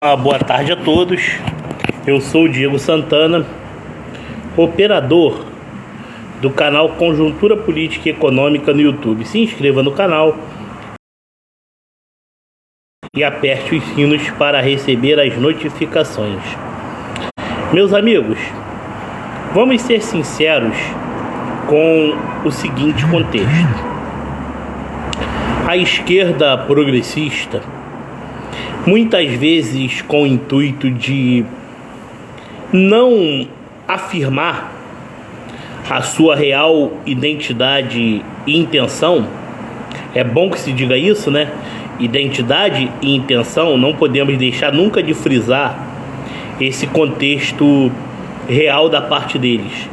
Boa tarde a todos. Eu sou o Diego Santana, operador do canal Conjuntura Política e Econômica no YouTube. Se inscreva no canal e aperte os sinos para receber as notificações. Meus amigos, vamos ser sinceros com o seguinte contexto. A esquerda progressista, muitas vezes com o intuito de não afirmar a sua real identidade e intenção, é bom que se diga isso, né? Identidade e intenção, não podemos deixar nunca de frisar esse contexto real da parte deles.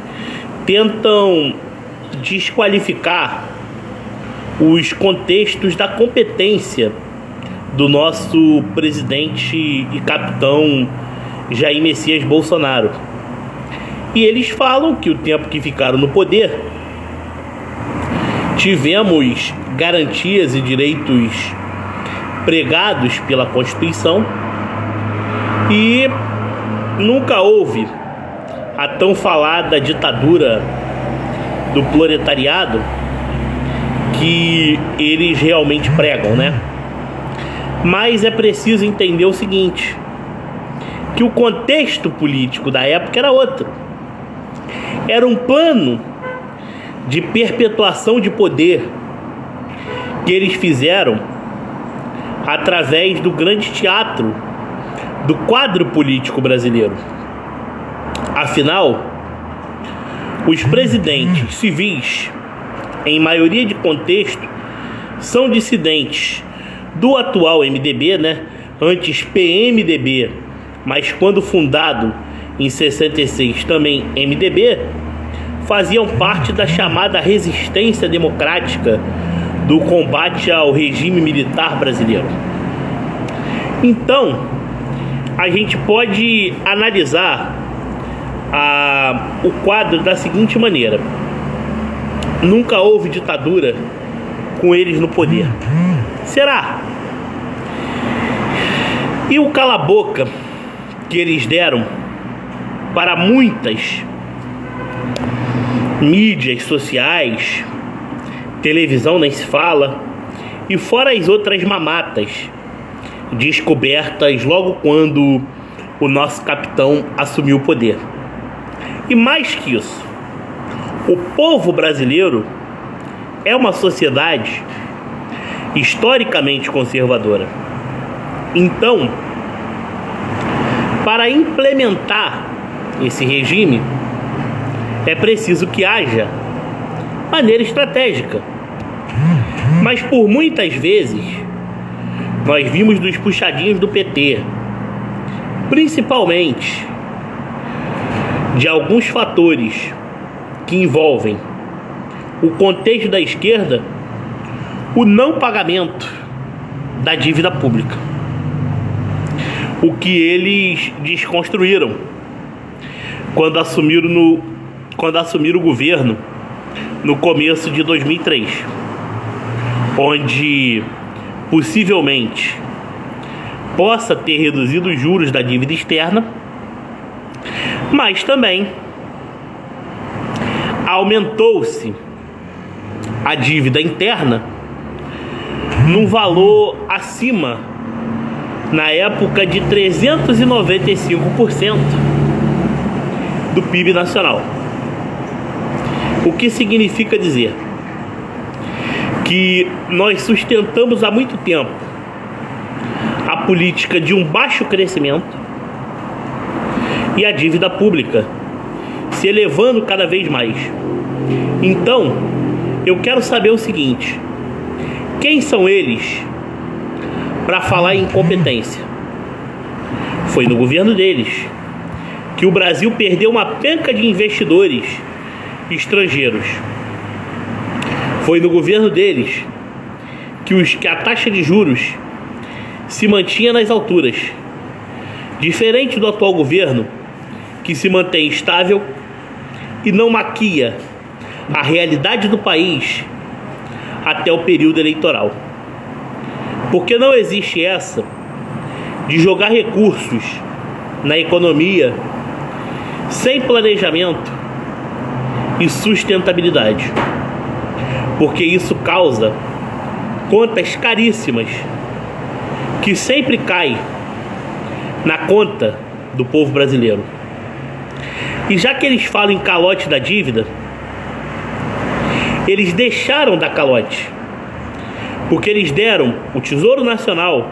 Tentam desqualificar os contextos da competência do nosso presidente e capitão Jair Messias Bolsonaro. E eles falam que o tempo que ficaram no poder, tivemos garantias e direitos pregados pela Constituição e nunca houve a tão falada ditadura do proletariado que eles realmente pregam, né? Mas é preciso entender o seguinte, que o contexto político da época era outro. Era um plano de perpetuação de poder que eles fizeram através do grande teatro do quadro político brasileiro. Afinal, os presidentes civis, em maioria de contexto, são dissidentes do atual MDB, né? Antes PMDB, mas quando fundado em 66 também MDB, faziam parte da chamada resistência democrática do combate ao regime militar brasileiro. Então, a gente pode analisar o quadro da seguinte maneira: nunca houve ditadura com eles no poder. Será? E o cala-boca que eles deram para muitas mídias sociais, televisão nem se fala, e fora as outras mamatas descobertas logo quando o nosso capitão assumiu o poder. E mais que isso, o povo brasileiro é uma sociedade historicamente conservadora. Então, para implementar esse regime, é preciso que haja maneira estratégica. Mas por muitas vezes, nós vimos dos puxadinhos do PT, principalmente de alguns fatores que envolvem o contexto da esquerda, o não pagamento da dívida pública, o que eles desconstruíram quando assumiram o governo no começo de 2003, onde possivelmente possa ter reduzido os juros da dívida externa, mas também aumentou-se a dívida interna num valor acima, na época, de 395% do PIB nacional. O que significa dizer que nós sustentamos há muito tempo a política de um baixo crescimento e a dívida pública se elevando cada vez mais. Então, eu quero saber o seguinte: quem são eles para falar em incompetência? Foi no governo deles que o Brasil perdeu uma penca de investidores estrangeiros. Foi no governo deles que a taxa de juros se mantinha nas alturas, diferente do atual governo, que se mantém estável e não maquia a realidade do país até o período eleitoral. Porque não existe essa de jogar recursos na economia sem planejamento e sustentabilidade, porque isso causa contas caríssimas que sempre caem na conta do povo brasileiro. E já que eles falam em calote da dívida, eles deixaram dar calote, porque eles deram o Tesouro Nacional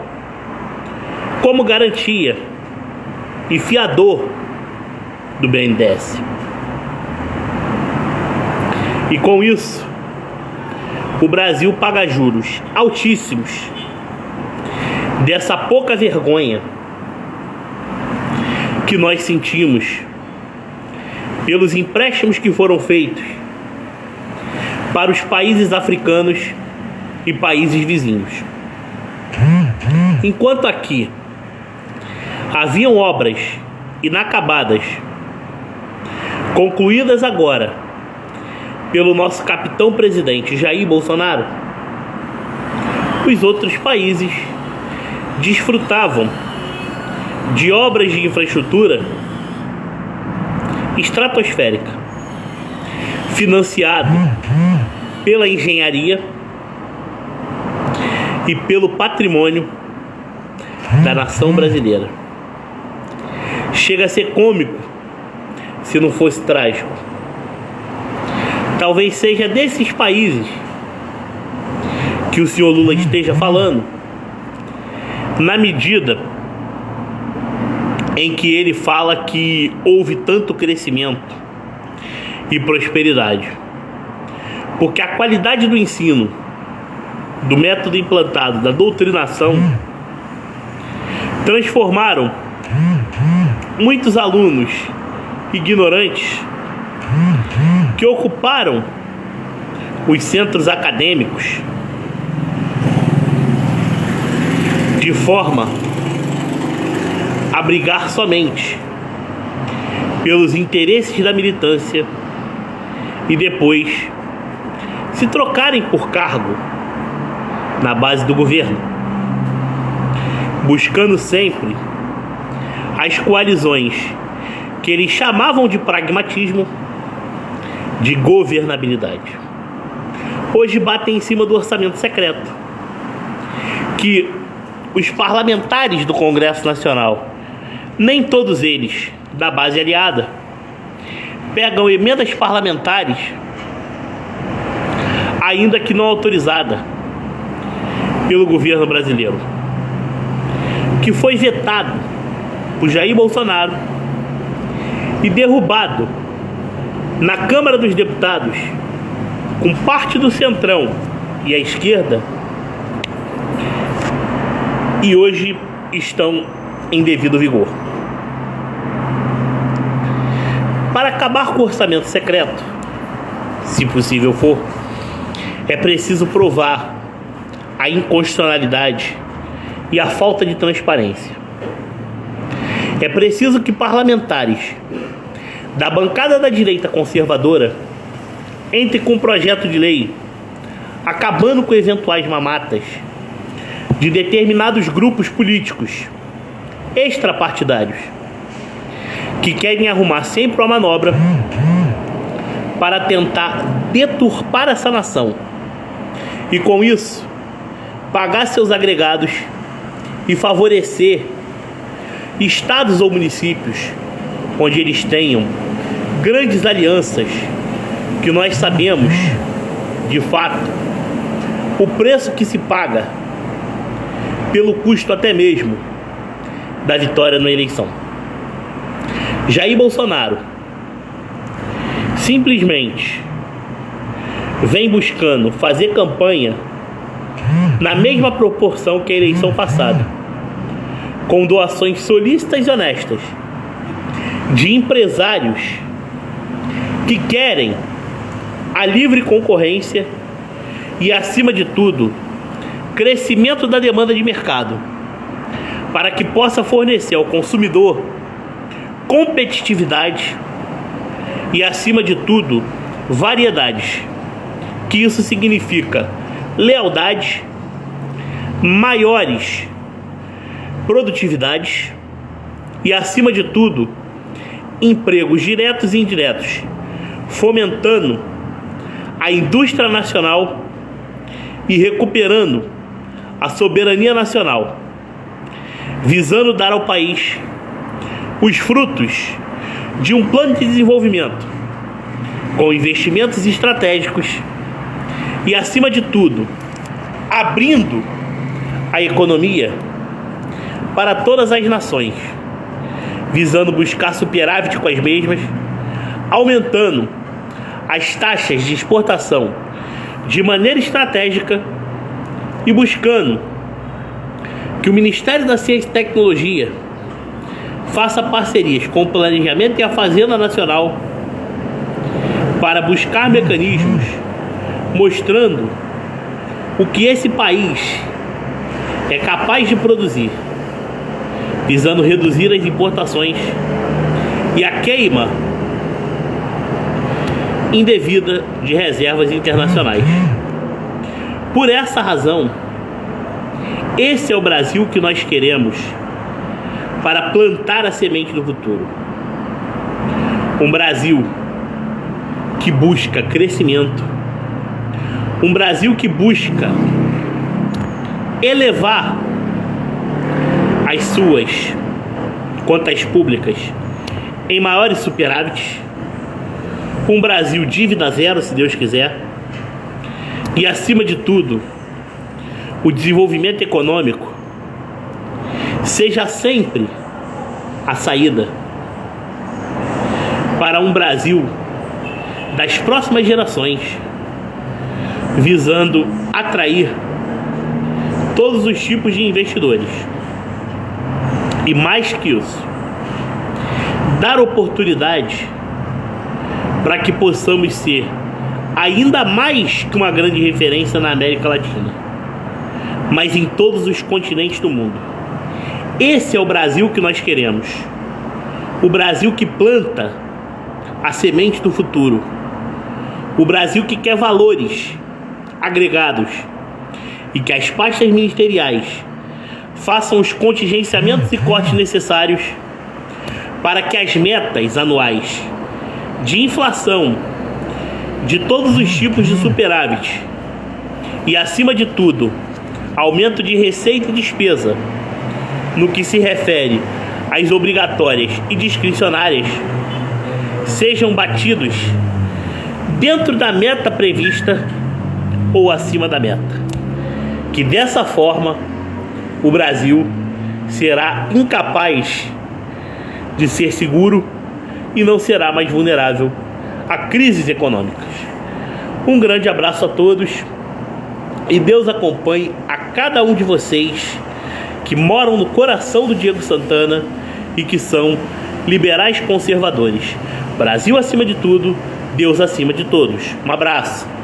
como garantia e fiador do BNDES. E com isso, o Brasil paga juros altíssimos dessa pouca vergonha que nós sentimos pelos empréstimos que foram feitos para os países africanos e países vizinhos. Enquanto aqui haviam obras inacabadas, concluídas agora pelo nosso capitão presidente Jair Bolsonaro, os outros países desfrutavam de obras de infraestrutura estratosférica, financiado pela engenharia e pelo patrimônio da nação brasileira. Chega a ser cômico se não fosse trágico. Talvez seja desses países que o senhor Lula esteja falando, na medida em que ele fala que houve tanto crescimento e prosperidade, porque a qualidade do ensino, do método implantado, da doutrinação, transformaram muitos alunos ignorantes que ocuparam os centros acadêmicos de forma a brigar somente pelos interesses da militância e depois se trocarem por cargo na base do governo, buscando sempre as coalizões que eles chamavam de pragmatismo, de governabilidade. Hoje batem em cima do orçamento secreto, que os parlamentares do Congresso Nacional, nem todos eles da base aliada, pegam emendas parlamentares, ainda que não autorizada pelo governo brasileiro, que foi vetado por Jair Bolsonaro e derrubado na Câmara dos Deputados com parte do Centrão e a esquerda, e hoje estão em devido vigor. Para acabar com o orçamento secreto, se possível for, é preciso provar a inconstitucionalidade e a falta de transparência. É preciso que parlamentares da bancada da direita conservadora entrem com um projeto de lei acabando com eventuais mamatas de determinados grupos políticos extrapartidários que querem arrumar sempre uma manobra para tentar deturpar essa nação e, com isso, pagar seus agregados e favorecer estados ou municípios onde eles tenham grandes alianças, que nós sabemos, de fato, o preço que se paga pelo custo até mesmo da vitória na eleição. Jair Bolsonaro simplesmente vem buscando fazer campanha na mesma proporção que a eleição passada, com doações solícitas e honestas de empresários que querem a livre concorrência e, acima de tudo, crescimento da demanda de mercado, para que possa fornecer ao consumidor competitividade e, acima de tudo, variedades, que isso significa lealdade, maiores produtividade e, acima de tudo, empregos diretos e indiretos, fomentando a indústria nacional e recuperando a soberania nacional, visando dar ao país os frutos de um plano de desenvolvimento com investimentos estratégicos e, acima de tudo, abrindo a economia para todas as nações, visando buscar superávit com as mesmas, aumentando as taxas de exportação de maneira estratégica e buscando que o Ministério da Ciência e Tecnologia faça parcerias com o Planejamento e a Fazenda Nacional para buscar mecanismos mostrando o que esse país é capaz de produzir, visando reduzir as importações e a queima indevida de reservas internacionais. Por essa razão, esse é o Brasil que nós queremos para plantar a semente do futuro. Um Brasil que busca crescimento, um Brasil que busca elevar as suas contas públicas em maiores superávites, um Brasil dívida zero, se Deus quiser, e, acima de tudo, o desenvolvimento econômico seja sempre a saída para um Brasil das próximas gerações, visando atrair todos os tipos de investidores e, mais que isso, dar oportunidade para que possamos ser ainda mais que uma grande referência na América Latina, mas em todos os continentes do mundo. Esse é o Brasil que nós queremos, o Brasil que planta a semente do futuro, o Brasil que quer valores agregados e que as pastas ministeriais façam os contingenciamentos e cortes necessários para que as metas anuais de inflação de todos os tipos de superávit e, acima de tudo, aumento de receita e despesa no que se refere às obrigatórias e discricionárias sejam batidos dentro da meta prevista ou acima da meta. Que dessa forma o Brasil será incapaz de ser seguro e não será mais vulnerável a crises econômicas. Um grande abraço a todos e Deus acompanhe a cada um de vocês que moram no coração do Diego Santana e que são liberais conservadores. Brasil acima de tudo, Deus acima de todos. Um abraço.